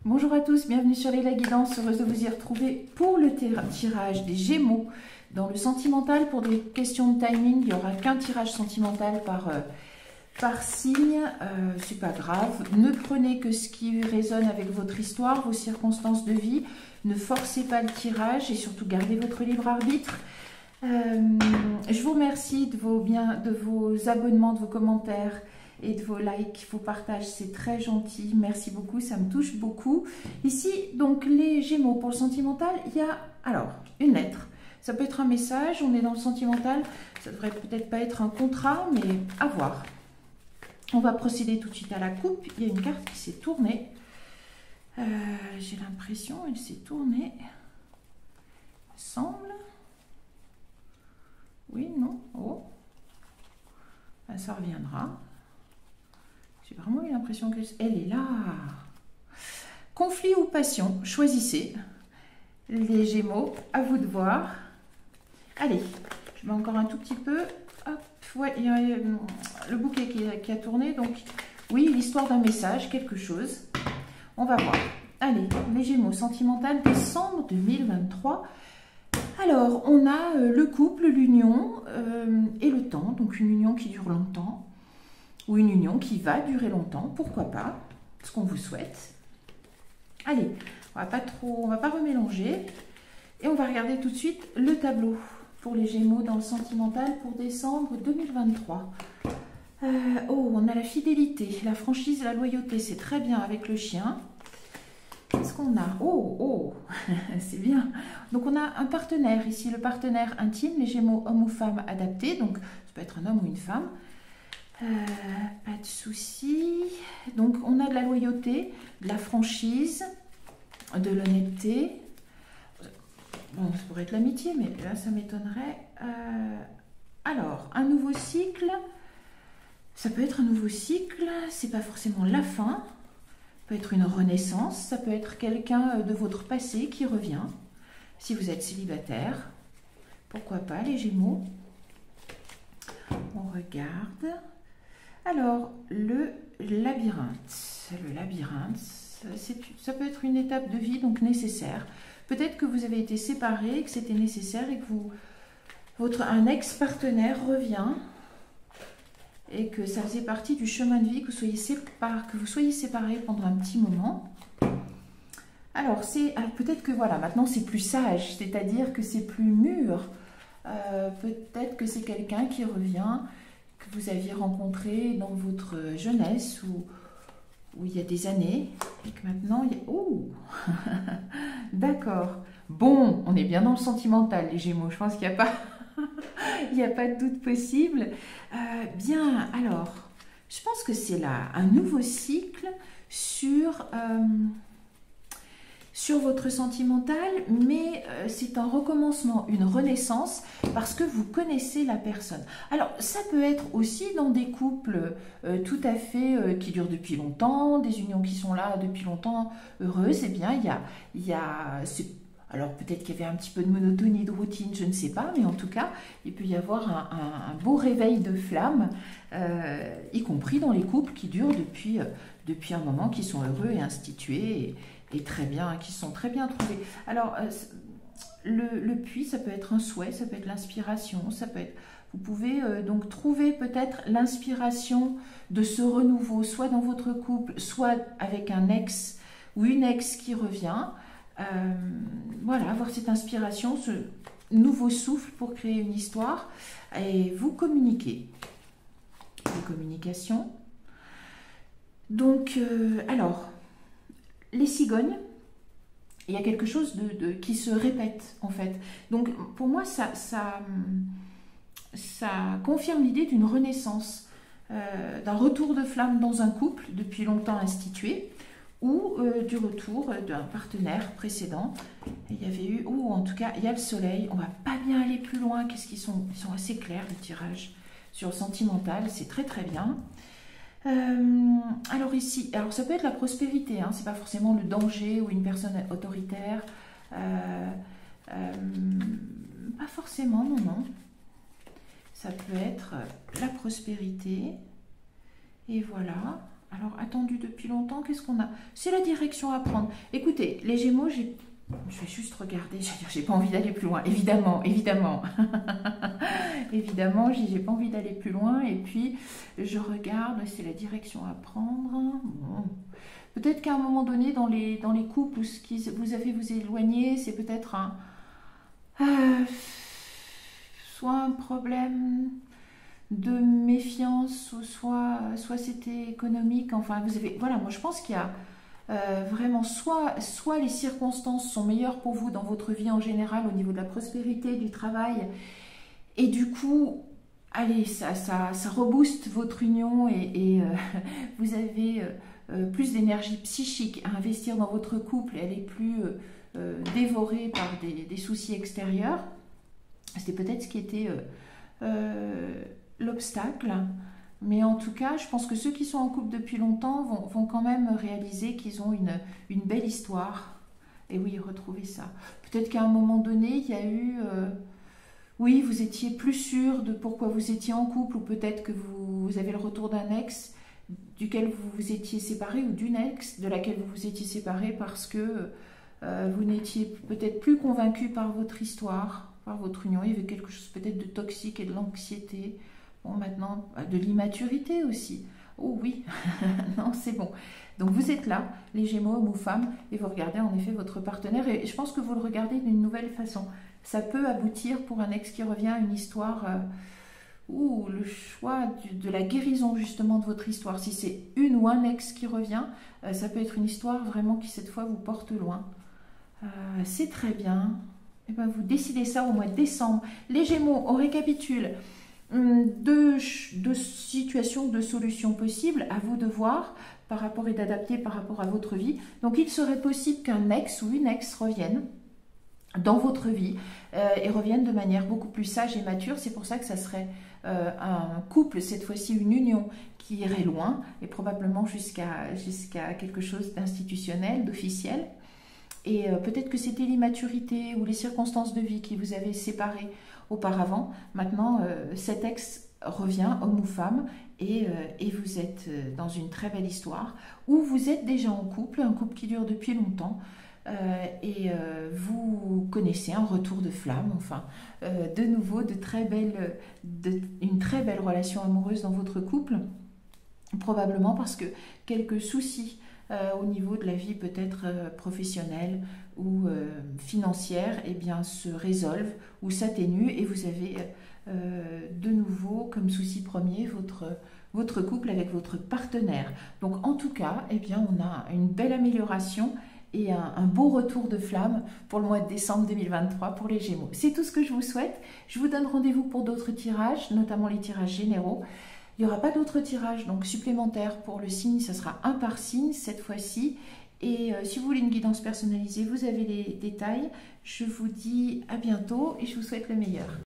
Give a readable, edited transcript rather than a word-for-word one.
Bonjour à tous, bienvenue sur les Guidance, heureuse de vous y retrouver pour le tirage des Gémeaux. Dans le sentimental, pour des questions de timing, il n'y aura qu'un tirage sentimental par signe, c'est pas grave. Ne prenez que ce qui résonne avec votre histoire, vos circonstances de vie. Ne forcez pas le tirage et surtout gardez votre libre arbitre. Je vous remercie de vos abonnements, de vos commentaires et de vos likes, vos partages, c'est très gentil. Merci beaucoup, ça me touche beaucoup. Ici, donc, les Gémeaux, pour le sentimental, il y a alors une lettre. Ça peut être un message, on est dans le sentimental. Ça devrait peut-être pas être un contrat, mais à voir. On va procéder tout de suite à la coupe. Il y a une carte qui s'est tournée. J'ai l'impression, elle s'est tournée. Il me semble. Oui, non, oh. Ben, ça reviendra. J'ai vraiment eu l'impression qu'elle est là. Conflit ou passion, choisissez. Les Gémeaux, à vous de voir. Allez, je mets encore un tout petit peu. Hop, ouais, il y a le bouquet qui a tourné. Donc, oui, l'histoire d'un message, quelque chose. On va voir. Allez, les Gémeaux, sentimental, décembre 2023. Alors, on a le couple, l'union et le temps. Donc, une union qui dure longtemps. Ou une union qui va durer longtemps, pourquoi pas, ce qu'on vous souhaite. Allez, on va pas remélanger et on va regarder tout de suite le tableau pour les Gémeaux dans le sentimental pour décembre 2023. Oh, on a la fidélité, la franchise, la loyauté, c'est très bien avec le chien. Qu'est-ce qu'on a? Oh, c'est bien. Donc on a un partenaire ici, le partenaire intime, les Gémeaux, homme ou femme adapté, donc ça peut être un homme ou une femme. Pas de souci. Donc, on a de la loyauté, de la franchise, de l'honnêteté. Bon, ça pourrait être l'amitié, mais là, ça m'étonnerait. Alors, un nouveau cycle. Ça peut être un nouveau cycle. C'est pas forcément la fin. Ça peut être une renaissance. Ça peut être quelqu'un de votre passé qui revient. Si vous êtes célibataire, pourquoi pas, les Gémeaux. On regarde. Alors, le labyrinthe. Le labyrinthe, ça peut être une étape de vie, donc nécessaire. Peut-être que vous avez été séparés, que c'était nécessaire et que un ex-partenaire revient et que ça faisait partie du chemin de vie, que vous soyez séparés pendant un petit moment. Alors, peut-être que voilà, maintenant c'est plus sage, c'est-à-dire que c'est plus mûr. Peut-être que c'est quelqu'un qui revient, que vous aviez rencontré dans votre jeunesse ou il y a des années et que maintenant il y a... Oh d'accord. Bon, on est bien dans le sentimental, les Gémeaux. Je pense qu'il n'y a pas... il n'y a pas de doute possible. Bien, alors, je pense que c'est là un nouveau cycle sur votre sentimental, mais c'est un recommencement, une renaissance, parce que vous connaissez la personne. Alors, ça peut être aussi dans des couples tout à fait qui durent depuis longtemps, des unions qui sont là depuis longtemps, heureuses. Eh bien, alors peut-être qu'il y avait un petit peu de monotonie, de routine, je ne sais pas, mais en tout cas, il peut y avoir un beau réveil de flamme, y compris dans les couples qui durent depuis un moment, qui sont heureux et institués, et très bien, qui sont très bien trouvés. Alors, le puits, ça peut être un souhait, ça peut être l'inspiration, ça peut être... Vous pouvez donc trouver peut-être l'inspiration de ce renouveau, soit dans votre couple, soit avec un ex ou une ex qui revient. Voilà, avoir cette inspiration, ce nouveau souffle pour créer une histoire et vous communiquer. Les communications. Donc, alors... Les cigognes, il y a quelque chose qui se répète en fait. Donc pour moi, ça confirme l'idée d'une renaissance, d'un retour de flamme dans un couple depuis longtemps institué, ou du retour d'un partenaire précédent. Et il y avait eu, ou en tout cas, il y a le soleil. On va pas bien aller plus loin. Ils sont assez clairs les tirages sur le sentimental, c'est très très bien. Alors ici, alors ça peut être la prospérité, hein, c'est pas forcément le danger ou une personne autoritaire, pas forcément, non. Ça peut être la prospérité, et voilà, Alors, attendu depuis longtemps, qu'est-ce qu'on a? C'est la direction à prendre. Écoutez, les Gémeaux, je vais juste regarder, j'ai pas envie d'aller plus loin, évidemment, évidemment. Évidemment, j'ai pas envie d'aller plus loin. Et puis, je regarde, c'est la direction à prendre. Bon. Peut-être qu'à un moment donné, dans les couples où vous avez vous éloigner, c'est peut-être soit un problème de méfiance, ou soit c'était économique. Enfin, vous avez, voilà, moi je pense qu'il y a vraiment soit les circonstances sont meilleures pour vous dans votre vie en général au niveau de la prospérité, du travail, et du coup, allez, ça rebooste votre union et vous avez plus d'énergie psychique à investir dans votre couple, elle est plus dévorée par des soucis extérieurs. C'était peut-être ce qui était l'obstacle. Mais en tout cas, je pense que ceux qui sont en couple depuis longtemps vont quand même réaliser qu'ils ont une belle histoire. Et oui, retrouver ça. Peut-être qu'à un moment donné, il y a eu... oui, vous étiez plus sûr de pourquoi vous étiez en couple, ou peut-être que vous avez le retour d'un ex duquel vous vous étiez séparé, ou d'une ex de laquelle vous vous étiez séparé parce que vous n'étiez peut-être plus convaincu par votre histoire, par votre union. Il y avait quelque chose peut-être de toxique et de l'anxiété. Bon, maintenant, de l'immaturité aussi. Oh oui, non, c'est bon. Donc vous êtes là, les Gémeaux, hommes ou femmes, et vous regardez en effet votre partenaire, et je pense que vous le regardez d'une nouvelle façon. Ça peut aboutir pour un ex qui revient à une histoire ou le choix de la guérison justement de votre histoire. Si c'est une ou un ex qui revient, ça peut être une histoire vraiment qui cette fois vous porte loin. C'est très bien. Et ben, vous décidez ça au mois de décembre. Les Gémeaux, on récapitule. Deux situations, deux solutions possibles, à vous de voir par rapport et d'adapter par rapport à votre vie. Donc il serait possible qu'un ex ou une ex revienne dans votre vie et revienne de manière beaucoup plus sage et mature. C'est pour ça que ça serait un couple, cette fois-ci une union qui irait loin et probablement jusqu'à quelque chose d'institutionnel, d'officiel. Et peut-être que c'était l'immaturité ou les circonstances de vie qui vous avaient séparés auparavant. Maintenant, cet ex revient, homme ou femme, et vous êtes dans une très belle histoire où vous êtes déjà en couple, un couple qui dure depuis longtemps, et vous connaissez un retour de flamme, enfin, de nouveau, une très belle relation amoureuse dans votre couple, probablement parce que quelques soucis au niveau de la vie peut-être professionnelle ou financière, eh bien, se résolvent ou s'atténuent, et vous avez de nouveau comme souci premier votre couple avec votre partenaire. Donc en tout cas, eh bien, on a une belle amélioration et un beau retour de flamme pour le mois de décembre 2023 pour les Gémeaux. C'est tout ce que je vous souhaite. Je vous donne rendez-vous pour d'autres tirages, notamment les tirages généraux. Il n'y aura pas d'autres tirages donc supplémentaires pour le signe, ça sera un par signe cette fois-ci. Et si vous voulez une guidance personnalisée, vous avez les détails. Je vous dis à bientôt et je vous souhaite le meilleur.